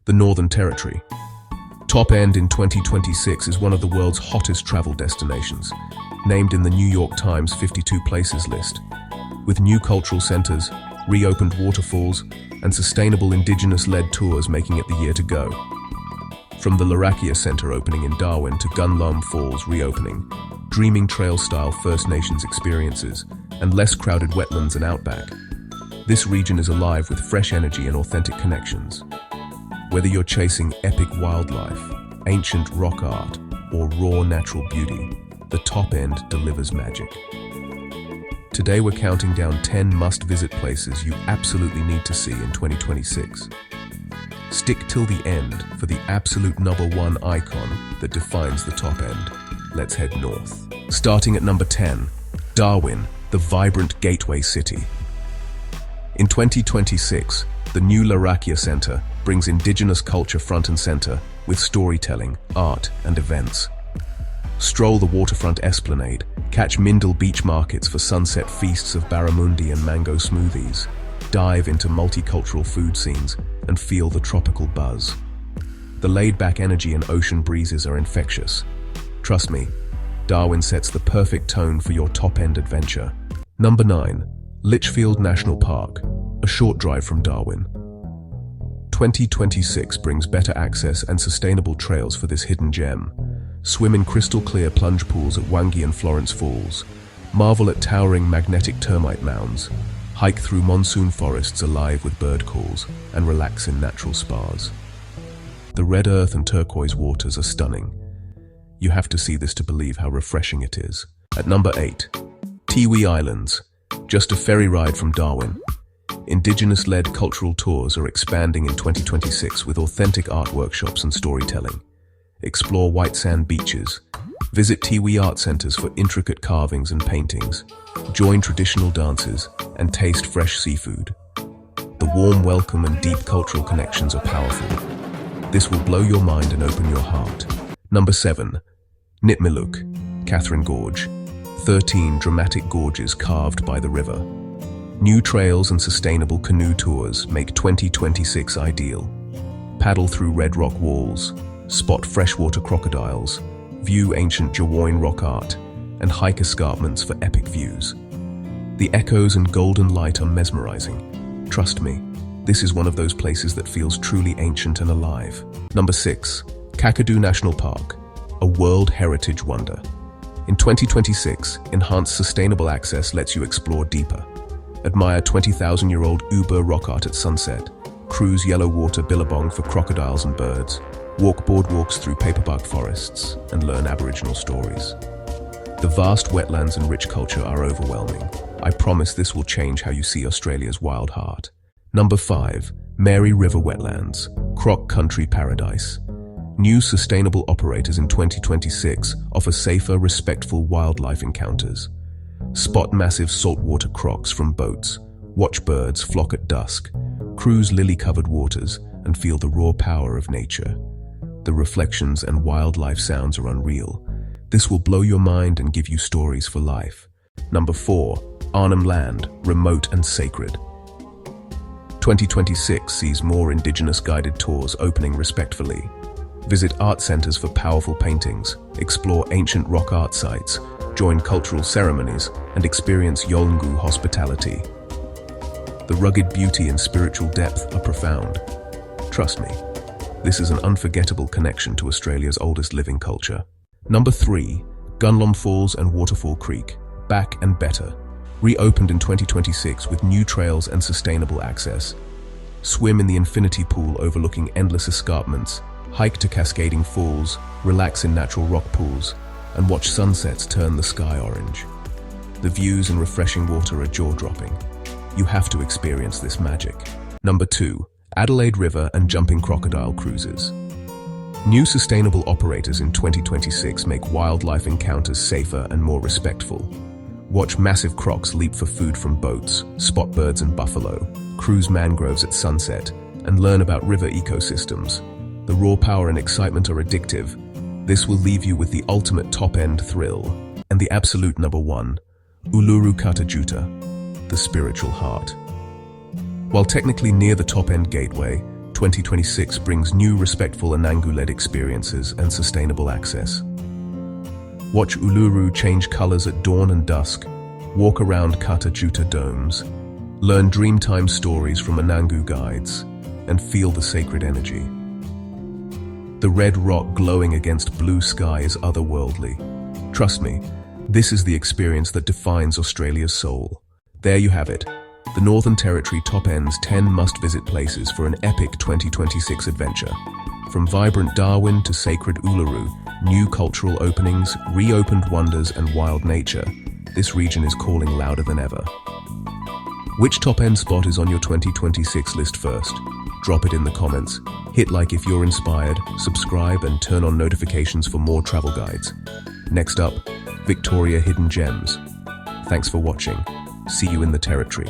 the Northern Territory. Top End in 2026 is one of the world's hottest travel destinations, named in the New York Times 52 Places list. With new cultural centers, reopened waterfalls, and sustainable Indigenous-led tours making it the year to go. From the Larakia Center opening in Darwin to Gunlum Falls reopening, dreaming trail-style First Nations experiences, and less crowded wetlands and outback, this region is alive with fresh energy and authentic connections. Whether you're chasing epic wildlife, ancient rock art, or raw natural beauty, the Top End delivers magic. Today we're counting down 10 must-visit places you absolutely need to see in 2026. Stick till the end for the absolute #1 icon that defines the Top End. Let's head north. Starting at number 10, Darwin, the vibrant gateway city. In 2026, the new Larakia Center brings Indigenous culture front and center with storytelling, art, and events. Stroll the waterfront esplanade, catch Mindel beach markets for sunset feasts of barramundi and mango smoothies, dive into multicultural food scenes, and feel the tropical buzz. The laid-back energy and ocean breezes are infectious. Trust me, Darwin sets the perfect tone for your top-end adventure. Number 9. Litchfield National Park, a short drive from Darwin. 2026 brings better access and sustainable trails for this hidden gem. Swim in crystal-clear plunge pools at Wangi and Florence Falls, marvel at towering magnetic termite mounds, hike through monsoon forests alive with bird calls, and relax in natural spas. The red earth and turquoise waters are stunning. You have to see this to believe how refreshing it is. At number 8, Tiwi Islands, just a ferry ride from Darwin. Indigenous-led cultural tours are expanding in 2026 with authentic art workshops and storytelling. Explore white sand beaches, visit Tiwi art centers for intricate carvings and paintings, join traditional dances, and taste fresh seafood. The warm welcome and deep cultural connections are powerful. This will blow your mind and open your heart. Number 7. Nitmiluk, Catherine Gorge, 13 dramatic gorges carved by the river. New trails and sustainable canoe tours make 2026 ideal. Paddle through red rock walls, spot freshwater crocodiles, view ancient Jawoyn rock art, and hike escarpments for epic views. The echoes and golden light are mesmerizing. Trust me, this is one of those places that feels truly ancient and alive. Number 6. Kakadu National Park, a World Heritage Wonder. In 2026, enhanced sustainable access lets you explore deeper. Admire 20,000-year-old Uber rock art at sunset, cruise yellow water billabong for crocodiles and birds, walk boardwalks through paperbark forests, and learn Aboriginal stories. The vast wetlands and rich culture are overwhelming. I promise this will change how you see Australia's wild heart. Number 5. Mary River Wetlands, Croc Country Paradise. New sustainable operators in 2026 offer safer, respectful wildlife encounters. Spot massive saltwater crocs from boats, watch birds flock at dusk, cruise lily-covered waters, and feel the raw power of nature. The reflections and wildlife sounds are unreal. This will blow your mind and give you stories for life. Number 4. Arnhem Land, remote and sacred. 2026 sees more Indigenous guided tours opening respectfully. Visit art centers for powerful paintings, explore ancient rock art sites, join cultural ceremonies, and experience Yolngu hospitality. The rugged beauty and spiritual depth are profound. Trust me, this is an unforgettable connection to Australia's oldest living culture. Number 3. Gunlum Falls and Waterfall Creek, back and better. Reopened in 2026 with new trails and sustainable access. Swim in the infinity pool overlooking endless escarpments, hike to cascading falls, relax in natural rock pools, and watch sunsets turn the sky orange. The views and refreshing water are jaw-dropping. You have to experience this magic. Number 2. Adelaide River and Jumping Crocodile Cruises. New sustainable operators in 2026 make wildlife encounters safer and more respectful. Watch massive crocs leap for food from boats, spot birds and buffalo, cruise mangroves at sunset, and learn about river ecosystems. The raw power and excitement are addictive. This will leave you with the ultimate top-end thrill. And the absolute number 1, Uluru Kata, the spiritual heart. While technically near the top-end gateway, 2026 brings new respectful Anangu-led experiences and sustainable access. Watch Uluru change colors at dawn and dusk, walk around Kakadu domes, learn Dreamtime stories from Anangu guides, and feel the sacred energy. The red rock glowing against blue sky is otherworldly. Trust me, this is the experience that defines Australia's soul. There you have it, the Northern Territory top ends 10 must-visit places for an epic 2026 adventure. From vibrant Darwin to sacred Uluru, new cultural openings, reopened wonders and wild nature, this region is calling louder than ever. Which top-end spot is on your 2026 list first? Drop it in the comments. Hit like if you're inspired, subscribe and turn on notifications for more travel guides. Next up, Victoria Hidden Gems. Thanks for watching. See you in the territory.